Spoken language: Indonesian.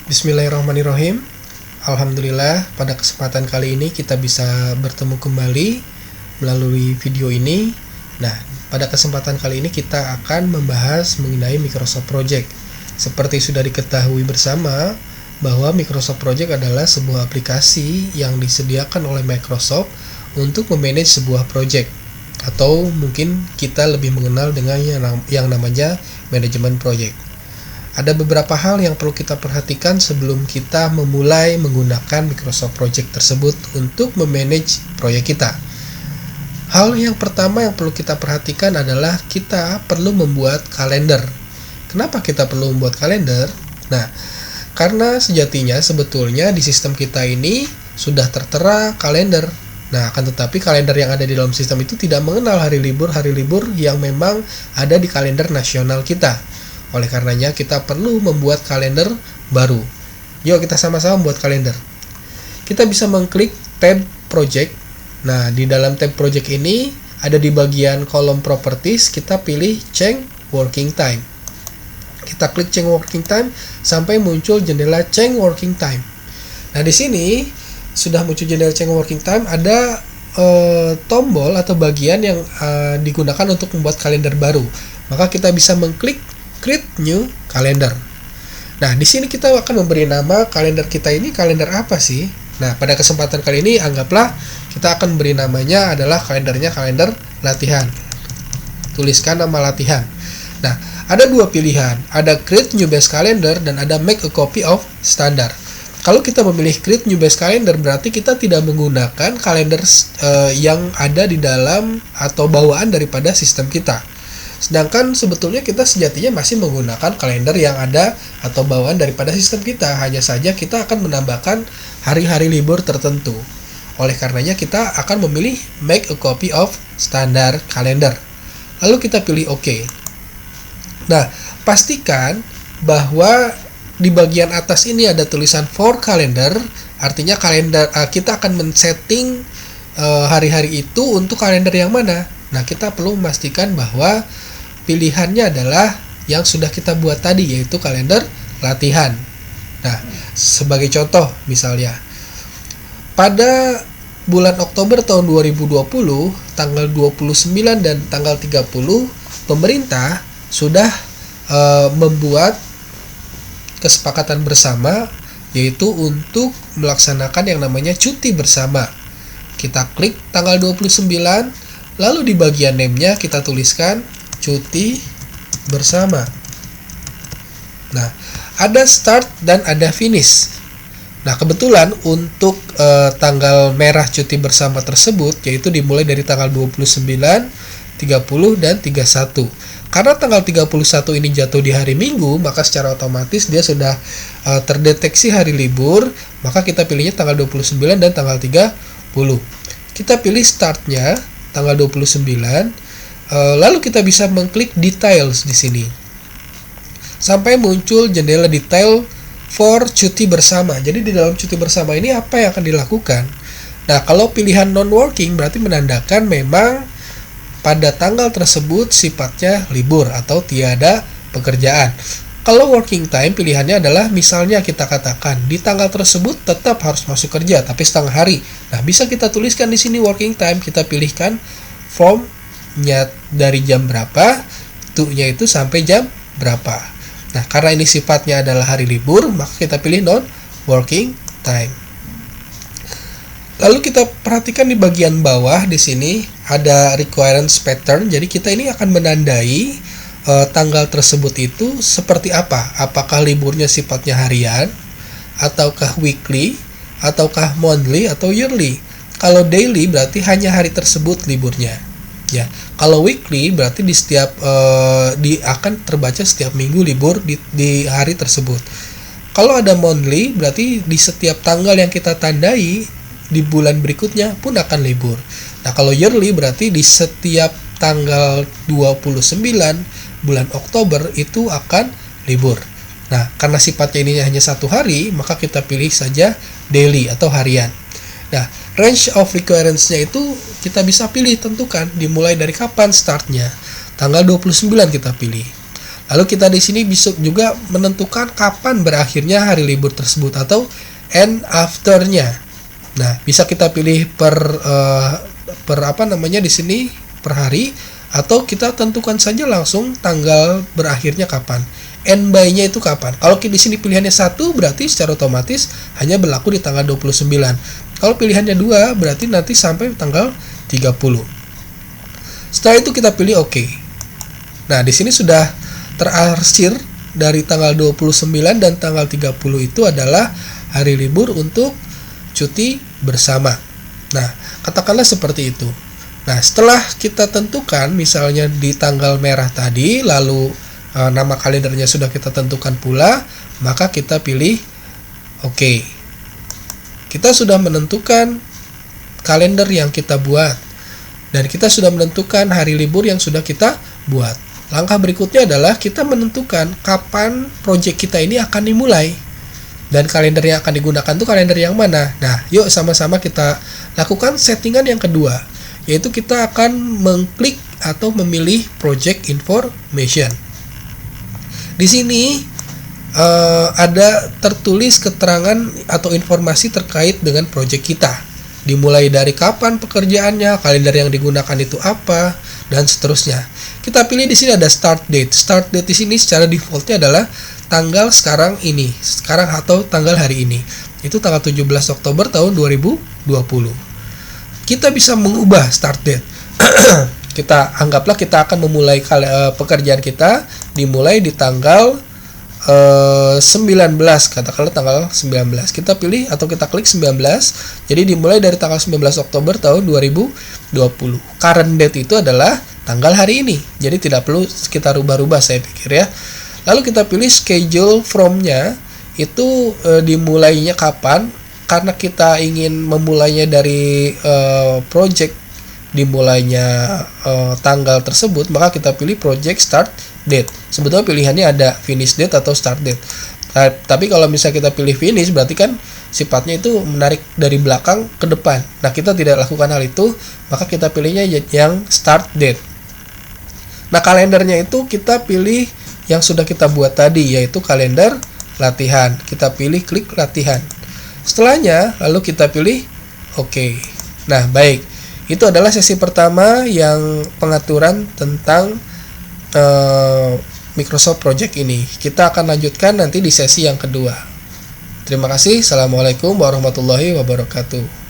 Bismillahirrahmanirrahim. Alhamdulillah, pada kesempatan kali ini kita bisa bertemu kembali melalui video ini. Nah, pada kesempatan kali ini kita akan membahas mengenai Microsoft Project. Seperti sudah diketahui bersama bahwa Microsoft Project adalah sebuah aplikasi yang disediakan oleh Microsoft untuk memanage sebuah project, atau mungkin kita lebih mengenal dengan yang namanya manajemen project. Ada beberapa hal yang perlu kita perhatikan sebelum kita memulai menggunakan Microsoft Project tersebut untuk memanage proyek kita. Hal yang pertama yang perlu kita perhatikan adalah kita perlu membuat kalender. Kenapa kita perlu membuat kalender? Nah, karena sejatinya sebetulnya di sistem kita ini sudah tertera kalender. Nah, akan tetapi kalender yang ada di dalam sistem itu tidak mengenal hari libur yang memang ada di kalender nasional kita. Oleh karenanya kita perlu membuat kalender baru. Yuk kita sama-sama membuat kalender. Kita bisa mengklik tab project. Nah, di dalam tab project ini ada di bagian kolom properties, kita pilih change working time. Kita klik change working time sampai muncul jendela change working time. Nah, di sini sudah muncul jendela change working time, ada tombol atau bagian yang digunakan untuk membuat kalender baru. Maka kita bisa mengklik create new calendar. Nah, di sini kita akan memberi nama kalender kita ini kalender apa sih? Nah, pada kesempatan kali ini anggaplah kita akan beri namanya adalah kalendernya kalender latihan. Tuliskan nama latihan. Nah, ada dua pilihan, ada create new base calendar dan ada make a copy of standard. Kalau kita memilih create new base calendar berarti kita tidak menggunakan kalender yang ada di dalam atau bawaan daripada sistem kita. Sedangkan sebetulnya kita sejatinya masih menggunakan kalender yang ada atau bawaan daripada sistem kita. Hanya saja kita akan menambahkan hari-hari libur tertentu. Oleh karenanya kita akan memilih make a copy of standard calendar. Lalu kita pilih OK. Nah, pastikan bahwa di bagian atas ini ada tulisan for calendar. Artinya kalender kita akan men-setting hari-hari itu untuk kalender yang mana. Nah, kita perlu memastikan bahwa pilihannya adalah yang sudah kita buat tadi, yaitu kalender latihan. Nah, sebagai contoh misalnya, pada bulan Oktober tahun 2020, tanggal 29 dan tanggal 30, pemerintah sudah membuat kesepakatan bersama, yaitu untuk melaksanakan yang namanya cuti bersama. Kita klik tanggal 29, lalu di bagian name-nya kita tuliskan cuti bersama. Nah, ada start dan ada finish. Nah, kebetulan untuk tanggal merah cuti bersama tersebut yaitu dimulai dari tanggal 29, 30 dan 31. Karena tanggal 31 ini jatuh di hari Minggu, maka secara otomatis dia sudah terdeteksi hari libur, maka kita pilihnya tanggal 29 dan tanggal 30. Kita pilih startnya tanggal 29. Lalu kita bisa mengklik details di sini sampai muncul jendela detail for cuti bersama. Jadi di dalam cuti bersama ini apa yang akan dilakukan? Nah, kalau pilihan non-working berarti menandakan memang pada tanggal tersebut sifatnya libur atau tiada pekerjaan. Kalau working time pilihannya adalah misalnya kita katakan di tanggal tersebut tetap harus masuk kerja tapi setengah hari. Nah, bisa kita tuliskan di sini working time, kita pilihkan from-nya dari jam berapa, to-nya itu sampai jam berapa. Nah, karena ini sifatnya adalah hari libur, maka kita pilih non-working time. Lalu kita perhatikan di bagian bawah di sini ada requirements pattern. Jadi kita ini akan menandai tanggal tersebut itu seperti apa. Apakah liburnya sifatnya harian, ataukah weekly, ataukah monthly, atau yearly. Kalau daily berarti hanya hari tersebut liburnya. Ya, kalau weekly berarti di setiap akan terbaca setiap minggu libur di hari tersebut. Kalau ada monthly berarti di setiap tanggal yang kita tandai di bulan berikutnya pun akan libur. Nah, kalau yearly berarti di setiap tanggal 29 bulan Oktober itu akan libur. Nah, karena sifatnya ini hanya satu hari, maka kita pilih saja daily atau harian. Nah, range of requirements-nya itu kita bisa pilih, tentukan dimulai dari kapan startnya. Tanggal 29 kita pilih. Lalu kita di sini bisa juga menentukan kapan berakhirnya hari libur tersebut atau end after-nya. Nah, bisa kita pilih per apa namanya di sini per hari, atau kita tentukan saja langsung tanggal berakhirnya kapan. End by-nya itu kapan? Kalau di sini pilihannya 1 berarti secara otomatis hanya berlaku di tanggal 29. Kalau pilihannya 2 berarti nanti sampai tanggal 30. Setelah itu kita pilih OK. Nah, di sini sudah terarsir dari tanggal 29 dan tanggal 30 itu adalah hari libur untuk cuti bersama. Nah, katakanlah seperti itu. Nah, setelah kita tentukan misalnya di tanggal merah tadi, lalu nama kalendernya sudah kita tentukan pula, maka kita pilih OK. Kita sudah menentukan kalender yang kita buat, dan kita sudah menentukan hari libur yang sudah kita buat. Langkah berikutnya adalah kita menentukan kapan proyek kita ini akan dimulai. Dan kalender yang akan digunakan itu kalender yang mana? Nah, yuk sama-sama kita lakukan settingan yang kedua, yaitu kita akan mengklik atau memilih Project Information. Di sini ada tertulis keterangan atau informasi terkait dengan proyek kita. Dimulai dari kapan pekerjaannya, kalender yang digunakan itu apa, dan seterusnya. Kita pilih di sini ada start date. Start date di sini secara defaultnya adalah tanggal sekarang atau tanggal hari ini. Itu tanggal 17 Oktober tahun 2020. Kita bisa mengubah start date. Anggaplah kita akan memulai pekerjaan kita dimulai di tanggal 19, katakanlah tanggal 19. Kita pilih atau kita klik 19. Jadi dimulai dari tanggal 19 Oktober tahun 2020. Current date itu adalah tanggal hari ini. Jadi tidak perlu kita rubah-rubah, saya pikir ya. Lalu kita pilih schedule from-nya, itu dimulainya kapan. Karena kita ingin memulainya dari project dimulainya tanggal tersebut, maka kita pilih project start date. Sebetulnya pilihannya ada finish date atau start date. Nah, tapi kalau misalnya kita pilih finish, berarti kan sifatnya itu menarik dari belakang ke depan. Nah, kita tidak lakukan hal itu, maka kita pilihnya yang start date. Nah, kalendernya itu kita pilih yang sudah kita buat tadi, yaitu kalender latihan. Kita pilih klik latihan. Setelahnya, lalu kita pilih OK. Nah, baik. Itu adalah sesi pertama yang pengaturan tentang Microsoft Project ini. Kita akan lanjutkan nanti di sesi yang kedua. Terima kasih. Assalamualaikum warahmatullahi wabarakatuh.